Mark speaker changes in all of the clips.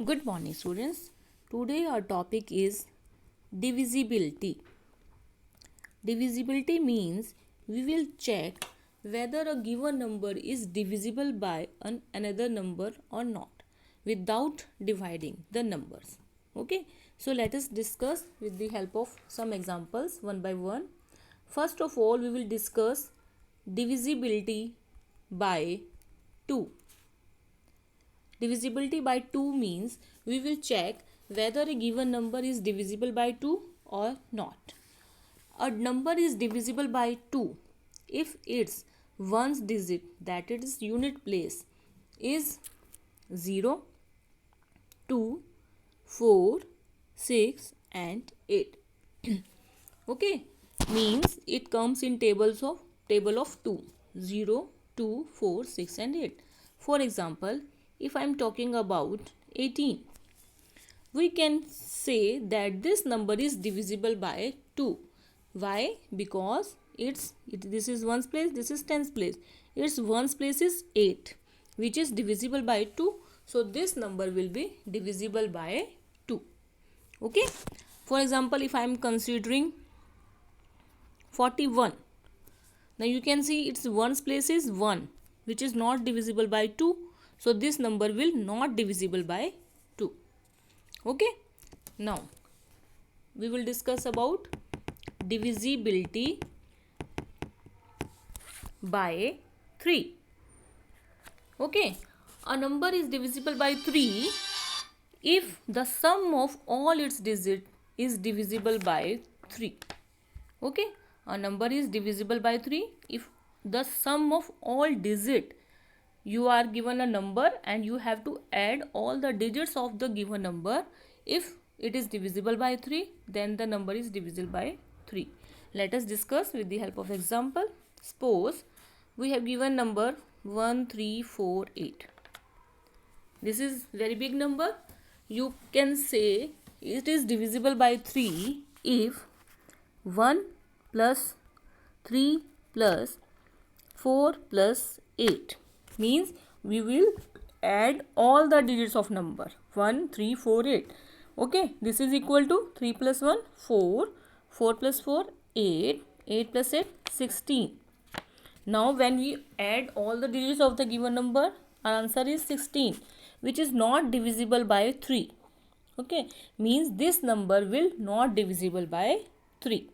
Speaker 1: Good morning, students. Today our topic is divisibility. Divisibility means we will check whether a given number is divisible by another number or not without dividing the numbers. Okay, so let us discuss with the help of some examples one by one. First of all, we will discuss divisibility by 2. Divisibility by 2 means we will check whether a given number is divisible by 2 or not. A number is divisible by 2 if its ones digit, that is unit place, is 0, 2, 4, 6 and 8. Okay, means it comes in table of 2, 0, 2, 4, 6 and 8. For example, if I am talking about 18, we can say that this number is divisible by 2. Why? Because this is ones place, this is tens place. Its ones place is 8, which is divisible by 2. So this number will be divisible by 2. Okay. For example, if I am considering 41, now you can see its ones place is 1, which is not divisible by 2. So this number will not divisible by 2. Okay. Now we will discuss about divisibility by 3. Okay. A number is divisible by 3 if the sum of all its digits is divisible by 3. Okay. A number is divisible by 3 if the sum of all digits, you are given a number and you have to add all the digits of the given number. If it is divisible by 3, then the number is divisible by 3. Let us discuss with the help of example. Suppose we have given number 1348. This is very big number. You can say it is divisible by 3 if 1 plus 3 plus 4 plus 8. Means we will add all the digits of number 1, 3, 4, 8. Okay, this is equal to 3 plus 1, 4, 4 plus 4, 8, 8 plus 8, 16. Now when we add all the digits of the given number, our answer is 16, which is not divisible by 3. Okay, means this number will not divisible by 3.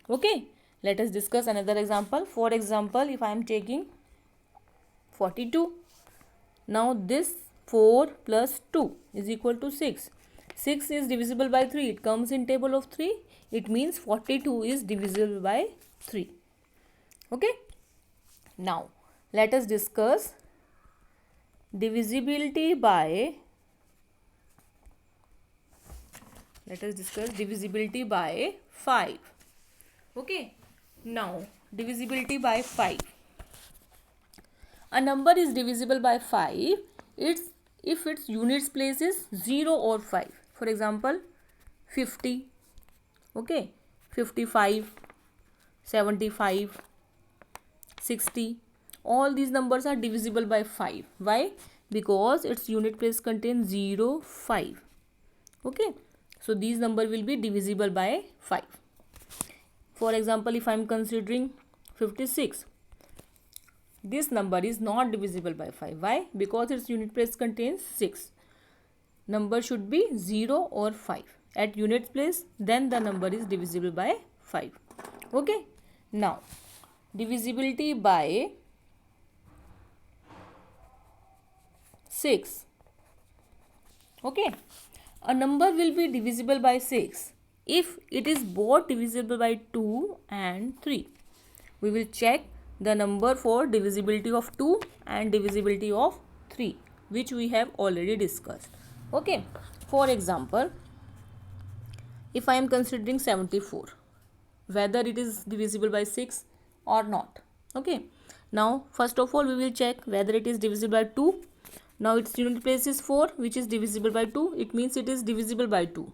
Speaker 1: Okay, let us discuss another example. For example, if I am taking 42. Now this 4 plus 2 is equal to 6. 6 is divisible by 3. It comes in table of 3. It means 42 is divisible by 3. Okay. Now let us discuss divisibility by 5. Okay. Now divisibility by 5. A number is divisible by 5 if its units place is 0 or 5. For example, 50, okay, 55, 75, 60. All these numbers are divisible by 5. Why? Because its unit place contains 0, 5. Okay, so these number will be divisible by 5. For example, if I am considering 56, this number is not divisible by 5. Why? Because its unit place contains 6. Number should be 0 or 5 at unit place, then the number is divisible by 5. Okay. Now divisibility by 6. Okay. A number will be divisible by 6 if it is both divisible by 2 and 3. We will check the number for divisibility of 2 and divisibility of 3, which we have already discussed. Okay. For example, if I am considering 74, whether it is divisible by 6 or not. Okay. Now first of all we will check whether it is divisible by 2. Now its unit place is 4, which is divisible by 2. It means it is divisible by 2.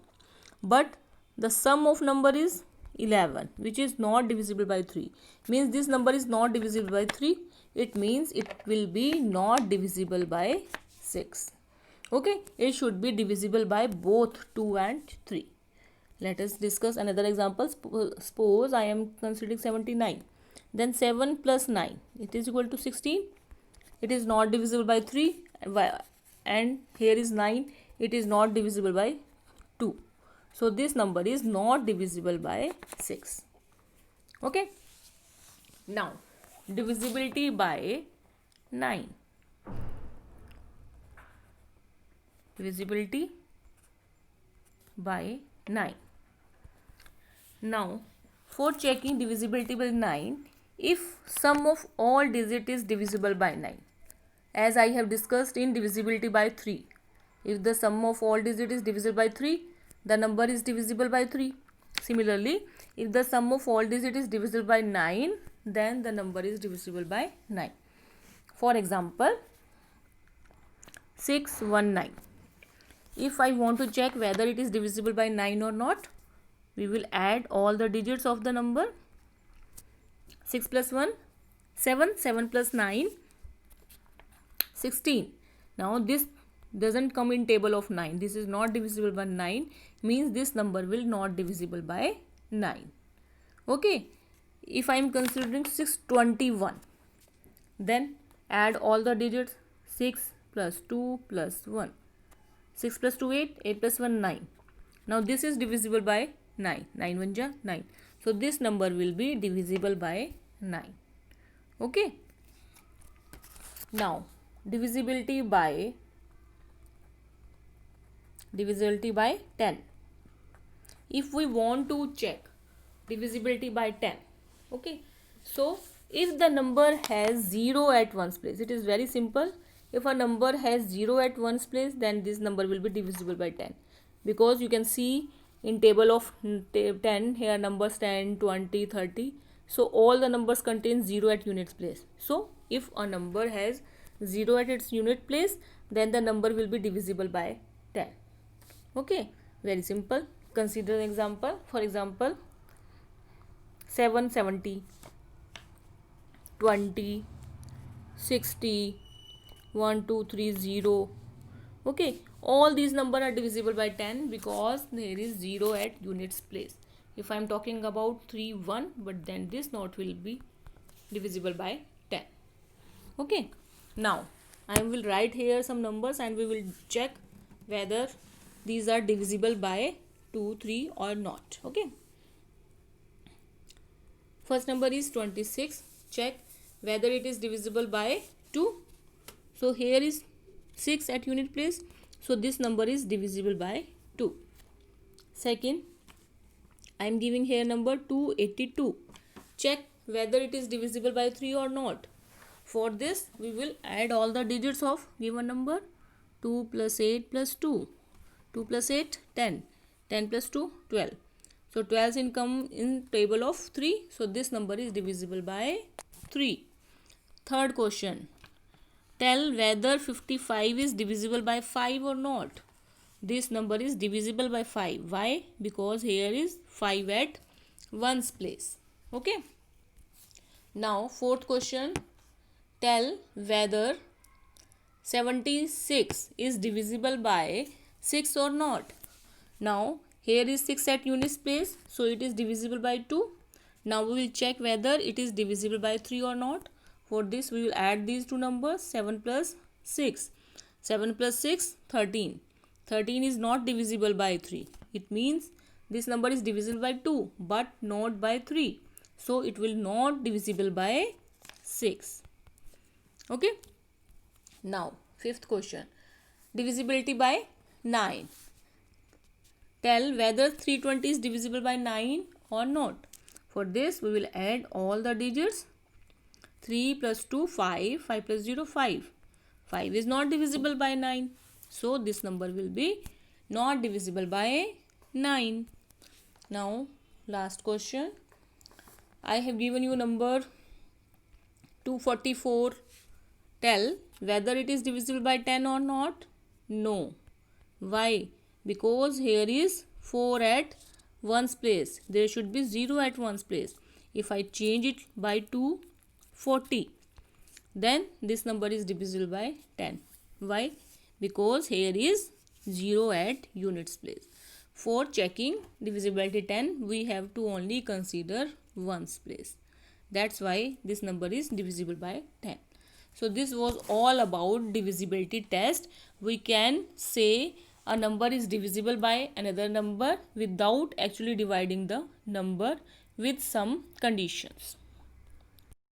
Speaker 1: But the sum of number is 11, which is not divisible by 3. Means this number is not divisible by 3. It means it will be not divisible by 6. Okay, it should be divisible by both 2 and 3. Let us discuss another example. Suppose I am considering 79. Then 7 plus 9, it is equal to 16. It is not divisible by 3. And here is 9. It is not divisible by 2. So this number is not divisible by 6. Okay. Now, divisibility by 9. Divisibility by 9. Now, for checking divisibility by 9, if sum of all digit is divisible by 9, as I have discussed in divisibility by 3, if the sum of all digit is divisible by 3, the number is divisible by 3. Similarly, if the sum of all digit is divisible by 9, then the number is divisible by 9. For example, 619. If I want to check whether it is divisible by 9 or not, we will add all the digits of the number. 6 plus 1, 7, 7 plus 9, 16. Now this doesn't come in table of 9. This is not divisible by 9, means this number will not divisible by 9. Okay. If I am considering 621, then add all the digits. 6 plus 2 plus 1. 6 plus 2, 8. 8 plus 1, 9. Now this is divisible by 9. 9 1 ja 9. So this number will be divisible by 9. Okay. Now, divisibility by 10. If we want to check divisibility by 10, okay, so if the number has 0 at one's place, it is very simple. If a number has 0 at one's place, then this number will be divisible by 10, because you can see in table of 10 here numbers 10, 20, 30. So all the numbers contain 0 at units place. So if a number has 0 at its unit place, then the number will be divisible by 10. Okay, very simple. Consider an example. For example, 770, 20, 60, 1, 2, 3, 0. Okay, all these numbers are divisible by 10 because there is 0 at units place. If I am talking about 3, 1, but then this note will be divisible by 10. Okay, now I will write here some numbers and we will check whether these are divisible by 2, 3 or not. Okay, first number is 26. Check whether it is divisible by 2. So here is 6 at unit place. So this number is divisible by 2. Second, I am giving here number 282. Check whether it is divisible by 3 or not. For this, we will add all the digits of given number. 2 plus 8 plus 2. 2 plus 8, 10. 10 plus 2, 12. So 12 in come in table of 3. So this number is divisible by 3. Third question. Tell whether 55 is divisible by 5 or not. This number is divisible by 5. Why? Because here is 5 at one's place. Okay. Now fourth question. Tell whether 76 is divisible by 6 or not. Now here is 6 at units place. So it is divisible by 2. Now we will check whether it is divisible by 3 or not. For this, we will add these two numbers, 7 plus 6. 7 plus 6, 13. 13 is not divisible by 3. It means this number is divisible by 2, but not by 3. So, it will not divisible by 6. Okay. Now, fifth question. Divisibility by 9. Tell whether 320 is divisible by 9 or not. For this, we will add all the digits. 3 plus 2, 5. 5 plus 0, 5. 5 is not divisible by 9. So, this number will be not divisible by 9. Now, last question. I have given you number 244. Tell whether it is divisible by 10 or not. No. Why? Because here is 4 at one's place. There should be 0 at one's place. If I change it by 2, 40, then this number is divisible by 10. Why? because here is 0 at units place. For checking divisibility 10, we have to only consider ones place. That's why this number is divisible by 10. So this was all about divisibility test. We can say a number is divisible by another number without actually dividing the number with some conditions.